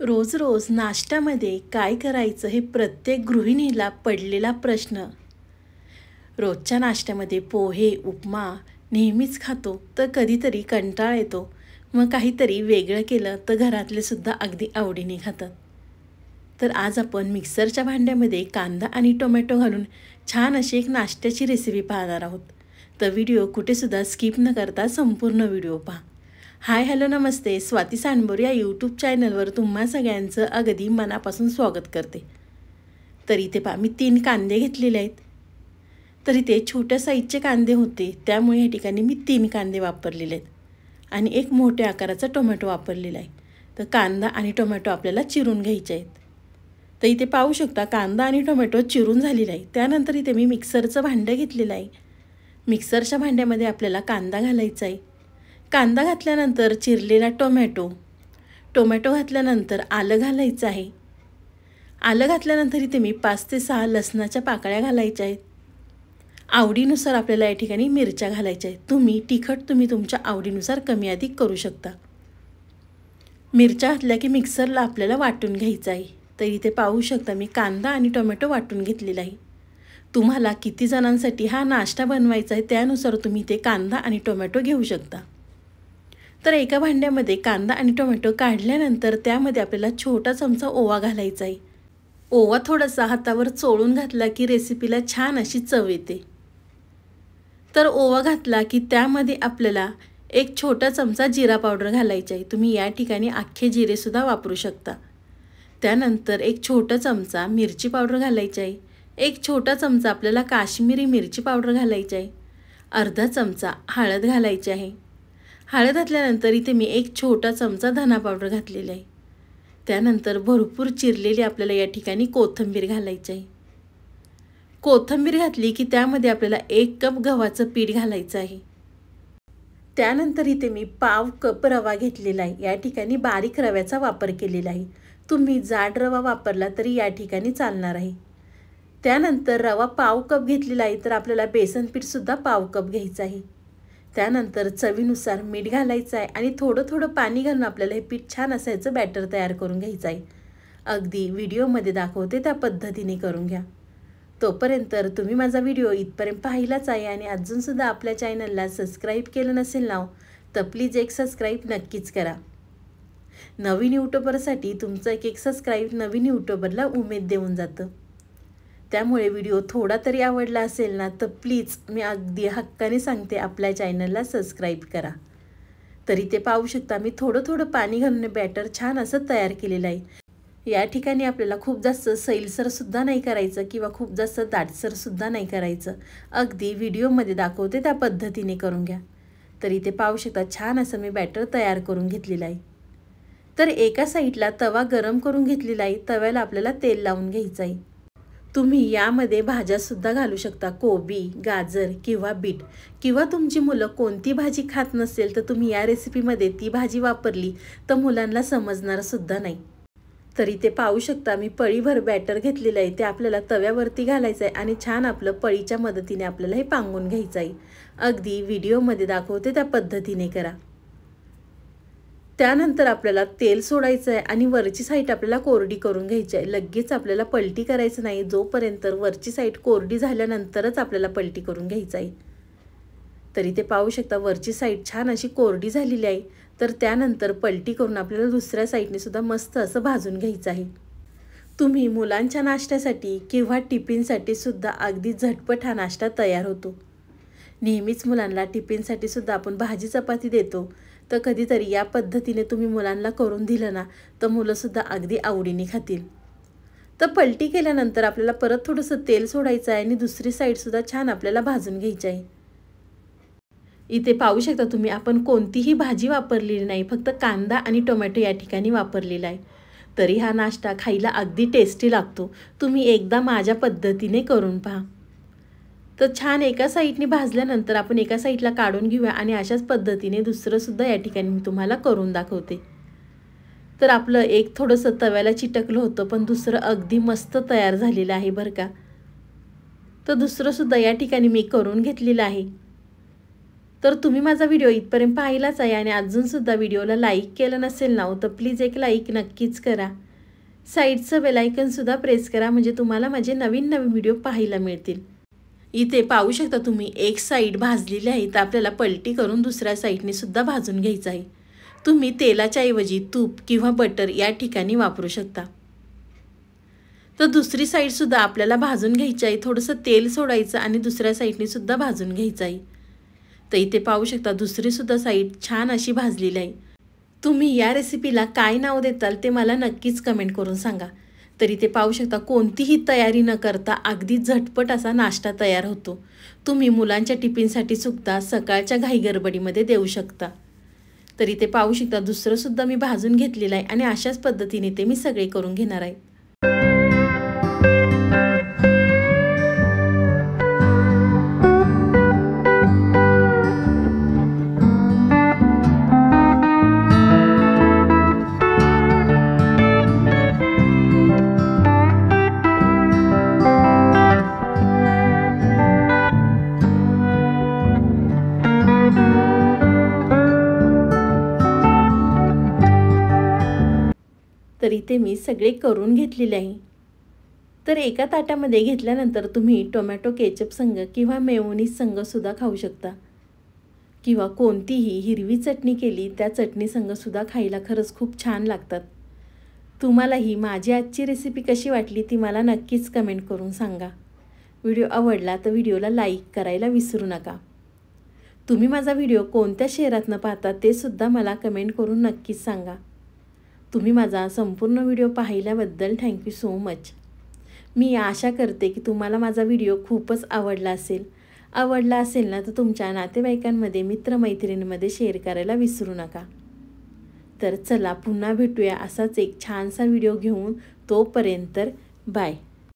रोज रोज नाश्त्यामध्ये काय करायचं हे प्रत्येक गृहिणीला पडलेला प्रश्न. रोजच्या नाश्त्यामध्ये पोहे, उपमा नेहमीच खातो, तर कधीतरी कंटाळा येतो. मग काहीतरी वेगळं केलं तर घरातले सुद्धा अगदी आवडीने खातात. तर आज आपण मिक्सरच्या भांड्यामध्ये कांदा आणि टोमॅटो घालून छान अशी एक नाश्त्याची रेसिपी पाहणार आहोत. तर व्हिडिओ कुठेसुद्धा स्किप न करता संपूर्ण व्हिडिओ पहा. हाय हॅलो नमस्ते, स्वाती सांडबोर या यूट्यूब चॅनलवर तुम्हा सगळ्यांचं अगदी मनापासून स्वागत करते. तर इथे पहा, मी 3 कांदे घेतलेले आहेत. तर इथे छोट्या साईजचे कांदे होते, त्यामुळे या ठिकाणी मी 3 कांदे वापरलेले आहेत आणि एक मोठ्या आकाराचा टोमॅटो वापरलेला आहे. तर कांदा आणि टोमॅटो आपल्याला चिरून घ्यायचे आहेत. तर इथे पाहू शकता कांदा आणि टोमॅटो चिरून झालेला आहे. त्यानंतर इथे मी मिक्सरचं भांडं घेतलेलं आहे. मिक्सरच्या भांड्यामध्ये आपल्याला कांदा घालायचा आहे. कांदा घातल्यानंतर चिरलेला टोमॅटो घातल्यानंतर आलं घालायचं आहे. आलं घातल्यानंतर इथे मी 5 ते 6 लसणाच्या पाकळ्या घालायच्या आहेत. आवडीनुसार आपल्याला या ठिकाणी मिरच्या घालायच्या आहेत. तिखट तुम्ही तुमच्या आवडीनुसार कमी अधिक करू शकता. मिरच्या घातल्या की मिक्सरला आपल्याला वाटून घ्यायचं आहे. तर इथे पाहू शकता मी कांदा आणि टोमॅटो वाटून घेतलेला आहे. तुम्हाला किती जणांसाठी हा नाश्ता बनवायचा आहे त्यानुसार तुम्ही ते कांदा आणि टोमॅटो घेऊ शकता. तर एका भांड्यामध्ये कांदा आणि टोमॅटो काढल्यानंतर त्यामध्ये आपल्याला छोटा चमचा ओवा घालायचा आहे. ओवा थोडासा हातावर चोळून घातला की रेसिपीला छान अशी चव येते. तर ओवा घातला की त्यामध्ये आपल्याला एक छोटा चमचा जिरा पावडर घालायचा आहे. तुम्ही या ठिकाणी अख्खे जिरेसुद्धा वापरू शकता. त्यानंतर एक छोटा चमचा मिरची पावडर घालायची आहे. एक छोटा चमचा आपल्याला काश्मीरी मिरची पावडर घालायची आहे. अर्धा चमचा हळद घालायची आहे. हळद घातल्यानंतर इथे मी एक छोटा चमचा धना पावडर घातलेला आहे. त्यानंतर भरपूर चिरलेली आपल्याला या ठिकाणी कोथिंबीर घालायची आहे. कोथिंबीर घातली की त्यामध्ये आपल्याला 1 कप गव्हाचं पीठ घालायचं आहे. त्यानंतर इथे मी पाव कप रवा घेतलेला आहे. या ठिकाणी बारीक रव्याचा वापर केलेला आहे. तुम्ही जाड रवा वापरला तरी या ठिकाणी चालणार आहे. त्यानंतर रवा पाव कप घेतलेला आहे, तर आपल्याला बेसन पीठसुद्धा पाव कप घ्यायचं आहे. त्यानंतर चवीनुसार मीठ घालायचं आहे आणि थोडं थोडं पाणी घालून आपल्याला हे पीठ छान असायचं बॅटर तयार करून घ्यायचं आहे. अगदी व्हिडिओमध्ये दाखवते त्या पद्धतीने करून घ्या. तोपर्यंत तुम्ही माझा व्हिडिओ इथपर्यंत पाहिलाच आहे आणि अजूनसुद्धा आपल्या चॅनलला सबस्क्राईब केलं नसेल ना तर प्लीज एक सबस्क्राईब नक्कीच करा. नवीन यूट्यूबरसाठी तुमचं एक सबस्क्राईब नवीन यूट्यूबरला उमेद देऊन जातं. त्यामुळे व्हिडिओ थोडा तरी आवडला असेल ना तर प्लीज मी अगदी हक्काने सांगते आपल्या चॅनलला सबस्क्राईब करा. तरी ते पाहू शकता मी थोडं थोडं पाणी घालून बॅटर छान असं तयार केलेलं आहे. या ठिकाणी आपल्याला खूप जास्त सैलसरसुद्धा नाही करायचं किंवा खूप जास्त दाटसरसुद्धा नाही करायचं. अगदी व्हिडिओमध्ये दाखवते त्या पद्धतीने करून घ्या. तर इथे पाहू शकता छान असं मी बॅटर तयार करून घेतलेलं आहे. तर एका साईडला तवा गरम करून घेतलेला आहे. तव्याला आपल्याला तेल लावून घ्यायचं आहे. तुम्ही यामध्ये भाज्यासुद्धा घालू शकता. कोबी, गाजर किंवा बीट किंवा तुमची मुलं कोणती भाजी खात नसेल तर तुम्ही या रेसिपीमध्ये ती भाजी वापरली तर मुलांना समजणारसुद्धा नाही. तरी ते पाहू शकता मी पळीभर बॅटर घेतलेलं आहे. ते आपल्याला तव्यावरती घालायचं आहे आणि छान आपलं पळीच्या मदतीने आपल्याला हे पांगून घ्यायचं आहे. अगदी व्हिडिओमध्ये दाखवते त्या पद्धतीने करा. त्यानंतर आपल्याला तेल सोडायचं आहे आणि वरची साईड आपल्याला कोरडी करून घ्यायची आहे. लगेच आपल्याला पलटी करायचं नाही. जोपर्यंत वरची साईड कोरडी झाल्यानंतरच आपल्याला पलटी करून घ्यायचं आहे. तरी ते पाहू शकता वरची साईड छान अशी कोरडी झालेली आहे. तर त्यानंतर पलटी करून आपल्याला दुसऱ्या साईडने सुद्धा मस्त असं भाजून घ्यायचं आहे. तुम्ही मुलांच्या नाश्त्यासाठी किंवा टिफिनसाठी सुद्धा अगदी झटपट हा नाश्ता तयार होतो. नेहमीच मुलांना टिफिनसाठी सुद्धा आपण भाजी चपाती देतो, तर कधीतरी या पद्धतीने तुम्ही मुलांना करून दिलं ना तर मुलंसुद्धा अगदी आवडीने खातील. तर पलटी केल्यानंतर आपल्याला परत थोडंसं तेल सोडायचं आहे आणि दुसरी साईडसुद्धा छान आपल्याला भाजून घ्यायची आहे. इथे पाहू शकता तुम्ही आपण कोणतीही भाजी वापरलेली नाही, फक्त कांदा आणि टोमॅटो या ठिकाणी वापरलेला आहे. तरी हा नाश्ता खायला अगदी टेस्टी लागतो. तुम्ही एकदा माझ्या पद्धतीने करून पहा. तर छान एका साईडने भाजल्यानंतर आपण एका साईडला काढून घेऊया आणि अशाच पद्धतीने दुसरंसुद्धा या ठिकाणी मी तुम्हाला करून दाखवते. तर आपलं एक थोडंसं तव्याला चिटकलं होतं, पण दुसरं अगदी मस्त तयार झालेलं आहे बरं का. तर दुसरंसुद्धा या ठिकाणी मी करून घेतलेलं आहे. तर तुम्ही माझा व्हिडिओ इथपर्यंत पाहिलाच आहे आणि अजूनसुद्धा व्हिडिओला लाईक केलं नसेल ना तर प्लीज एक लाईक नक्कीच करा. साईडचं बेलायकनसुद्धा प्रेस करा म्हणजे तुम्हाला माझे नवीन नवीन व्हिडिओ पाहायला मिळतील. इथे पाहू शकता तुम्ही एक साईड भाजलेली आहे तर आपल्याला पलटी करून दुसऱ्या साईडने सुद्धा भाजून घ्यायचं आहे. तुम्ही तेलाच्या ऐवजी तूप किंवा बटर या ठिकाणी वापरू शकता. तर दुसरी साईडसुद्धा आपल्याला भाजून घ्यायची आहे. थोडंसं तेल सोडायचं आणि दुसऱ्या साईडने सुद्धा भाजून घ्यायचं आहे. तर इथे पाहू शकता दुसरीसुद्धा साईड छान अशी भाजलेली आहे. तुम्ही या रेसिपीला काय नाव देताल ते मला नक्कीच कमेंट करून सांगा. तर इथे पाहू शकता कोणतीही तयारी न करता अगदी झटपट असा नाश्ता तयार होतो. तुम्ही मुलांच्या टिफिनसाठी सुद्धा सकाळच्या घाईगडबडीमध्ये देऊ शकता. तर इथे पाहू शकता दुसरंसुद्धा मी भाजून घेतलेलं आहे आणि अशाच पद्धतीने ते मी सगळे करून घेणार आहे. तर इथे मी सगळे करून घेतलेले आहे. तर एका ताटामध्ये घेतल्यानंतर तुम्ही टोमॅटो केचप संग किंवा मेयोनीज संगसुद्धा खाऊ शकता किंवा कोणतीही हिरवी चटणी केली त्या चटणी संगसुद्धा खायला खरंच खूप छान लागतात. तुम्हाला ही माझी आजची रेसिपी कशी वाटली ती मला नक्कीच कमेंट करून सांगा. व्हिडिओ आवडला तर व्हिडिओला लाईक करायला विसरू नका. तुम्ही माझा व्हिडिओ कोणत्या शहरातनं पाहता ते सुद्धा मला कमेंट करून नक्कीच सांगा. तुम्ही माझा संपूर्ण व्हिडिओ पाहिल्याबद्दल थँक्यू सो मच. मी आशा करते की तुम्हाला माझा व्हिडिओ खूपच आवडला असेल ना तर तुमच्या नातेवाईकांमध्ये मित्रमैत्रिणींमध्ये शेअर करायला विसरू नका. तर चला पुन्हा भेटूया असाच एक छानसा व्हिडिओ घेऊन. तोपर्यंत बाय.